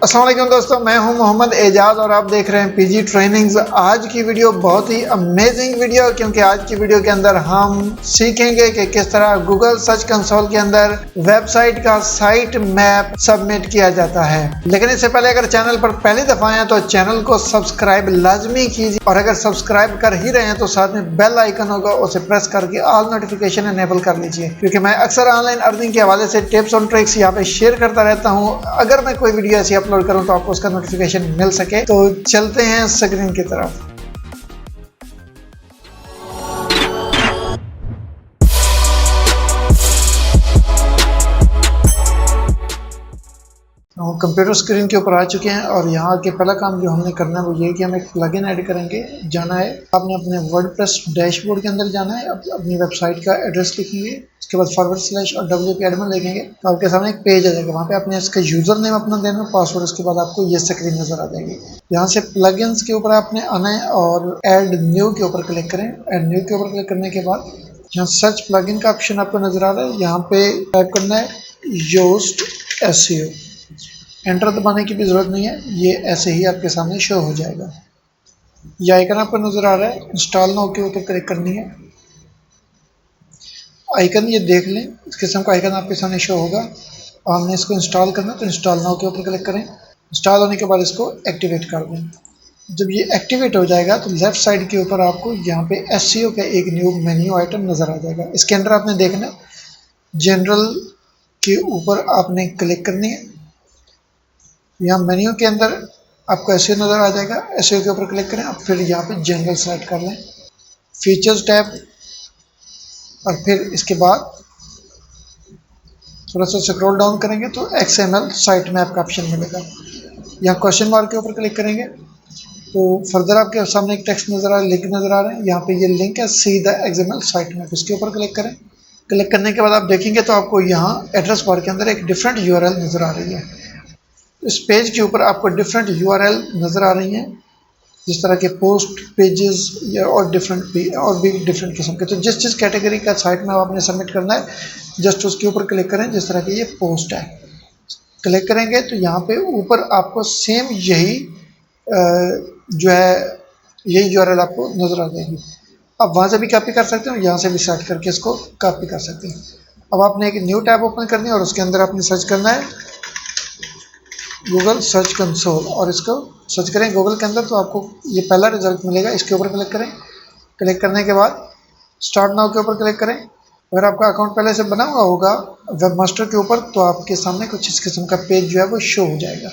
अस्सलाम वालेकुम दोस्तों, मैं हूं मोहम्मद एजाज और आप देख रहे हैं पीजी ट्रेनिंग्स। आज की वीडियो बहुत ही अमेजिंग वीडियो, क्योंकि आज की वीडियो के अंदर हम सीखेंगे कि किस तरह गूगल सर्च कंसोल के अंदर वेबसाइट का साइट मैप सबमिट किया जाता है। लेकिन इससे पहले अगर चैनल पर पहली दफा आए तो चैनल को सब्सक्राइब लाजमी कीजिए, और अगर सब्सक्राइब कर ही रहे हैं तो साथ में बेल आइकन होगा, उसे प्रेस करके ऑल नोटिफिकेशन एनेबल कर लीजिए, क्योंकि मैं अक्सर ऑनलाइन अर्निंग के हवाले से टिप्स और ट्रिक्स यहाँ पे शेयर करता रहता हूँ। अगर मैं कोई वीडियो ऐसी अपलोड करूं तो आपको उसका नोटिफिकेशन मिल सके। तो चलते हैं स्क्रीन की तरफ। हम कंप्यूटर स्क्रीन के ऊपर आ चुके हैं और यहाँ आके पहला काम जो हमने करना है वो ये है कि हम एक प्लगइन ऐड करेंगे। जाना है आपने अपने वर्डप्रेस डैशबोर्ड के अंदर जाना है, अपनी वेबसाइट का एड्रेस लिखेंगे, उसके बाद / और WP एडमिन लिखेंगे तो आपके सामने एक पेज आ जाएगा। वहाँ पे आपने इसका यूजर नेम अपना देना, पासवर्ड, उसके बाद आपको ये स्क्रीन नजर आ जाएगी। यहाँ से प्लगइन्स के ऊपर आपने आना है और ऐड न्यू के ऊपर क्लिक करें। ऐड न्यू के ऊपर क्लिक करने के बाद यहाँ सर्च प्लगइन का ऑप्शन आपको नजर आ रहा है, यहाँ पे टाइप करना है योस्ट SEO। एंटर दबाने की भी ज़रूरत नहीं है, ये ऐसे ही आपके सामने शो हो जाएगा। यह आइकन आपको नज़र आ रहा है, इंस्टॉल नाउ के ऊपर क्लिक करनी है। आइकन ये देख लें, इस किस्म का आइकन आपके सामने शो होगा और हमने इसको इंस्टॉल करना है तो इंस्टॉल नाउ के ऊपर क्लिक करें। इंस्टॉल होने के बाद इसको एक्टिवेट कर दें। जब ये एक्टिवेट हो जाएगा तो लेफ़्ट साइड के ऊपर आपको यहाँ पे SEO का एक न्यू मेन्यू आइटम नज़र आ जाएगा। इसके अंदर आपने देखना जनरल के ऊपर आपने क्लिक करनी है। यहाँ मेन्यू के अंदर आपको SEO नज़र आ जाएगा, SEO के ऊपर क्लिक करें। अब फिर यहाँ पे जनरल सेलेक्ट कर लें, फीचर्स टैब, और फिर इसके बाद थोड़ा सा स्क्रॉल डाउन करेंगे तो XML साइट मैप का ऑप्शन मिलेगा। यहाँ क्वेश्चन मार्क के ऊपर क्लिक करेंगे तो फर्दर आपके सामने एक टेक्स्ट नज़र आ रहा है, लिंक नज़र आ रहा है। यहाँ पे ये लिंक है see the XML site map, इसके ऊपर क्लिक करें। क्लिक करने के बाद आप देखेंगे तो आपको यहाँ एड्रेस बार के अंदर एक डिफरेंट URL नज़र आ रही है। इस पेज के ऊपर आपको डिफरेंट URL नज़र आ रही हैं, जिस तरह के पोस्ट पेजेस या और भी डिफरेंट किस्म के। तो जिस कैटेगरी का साइट में आपने सबमिट करना है जस्ट उसके ऊपर क्लिक करें। जिस तरह की ये पोस्ट है, क्लिक करेंगे तो यहाँ पे ऊपर आपको सेम यही जो है यही URL आपको नज़र आ जाएगी। आप वहाँ से भी कॉपी कर सकते हो, यहाँ से भी सेलेक्ट करके इसको कॉपी कर सकते हैं। अब आपने एक न्यू टैब ओपन करनी है और उसके अंदर आपने सर्च करना है गूगल सर्च कंसोल, और इसको सर्च करें गूगल के अंदर तो आपको ये पहला रिजल्ट मिलेगा। इसके ऊपर क्लिक करें। क्लिक करने के बाद स्टार्ट नाउ के ऊपर क्लिक करें। अगर आपका अकाउंट पहले से बना हुआ होगा वेबमास्टर के ऊपर तो आपके सामने कुछ इस किस्म का पेज जो है वो शो हो जाएगा।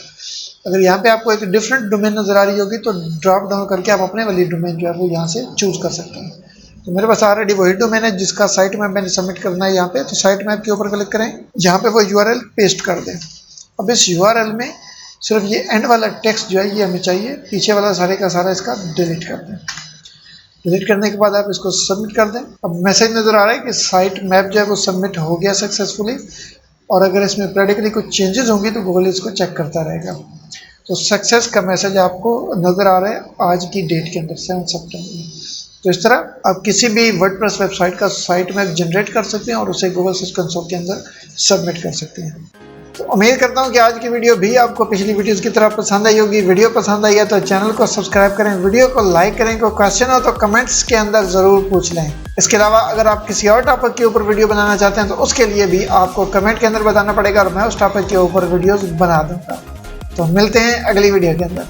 अगर यहाँ पे आपको एक डिफरेंट डोमेन नज़र आ रही होगी तो ड्रॉप डाउन करके आप अपने वाली डोमेन जो है वो यहाँ से चूज़ कर सकते हैं। तो मेरे पास ऑलरेडी वही डोमेन है जिसका साइट मैप मैंने सबमिट करना है यहाँ पे, तो साइट मैप के ऊपर क्लिक करें। यहाँ पे वो URL पेस्ट कर दें। अब इस URL में सिर्फ ये एंड वाला टेक्स्ट जो है ये हमें चाहिए, पीछे वाला सारे का सारा इसका डिलीट कर दें। डिलीट करने के बाद आप इसको सबमिट कर दें। अब मैसेज नज़र आ रहा है कि साइट मैप जो है वो सबमिट हो गया सक्सेसफुली, और अगर इसमें प्रेडिकली कुछ चेंजेस होंगी तो गूगल इसको चेक करता रहेगा। तो सक्सेस का मैसेज आपको नज़र आ रहा है आज की डेट के अंदर 7 सितंबर। तो इस तरह आप किसी भी वर्डप्रेस वेबसाइट का साइट मैप जनरेट कर सकते हैं और उसे गूगल सर्च कंसोल के अंदर सबमिट कर सकते हैं। तो उम्मीद करता हूँ कि आज की वीडियो भी आपको पिछली वीडियोस की तरह पसंद आई होगी। वीडियो पसंद आई है तो चैनल को सब्सक्राइब करें, वीडियो को लाइक करें। कोई क्वेश्चन हो तो कमेंट्स के अंदर ज़रूर पूछ लें। इसके अलावा अगर आप किसी और टॉपिक के ऊपर वीडियो बनाना चाहते हैं तो उसके लिए भी आपको कमेंट के अंदर बताना पड़ेगा और मैं उस टॉपिक के ऊपर वीडियोज़ बना दूँगा। तो मिलते हैं अगली वीडियो के अंदर।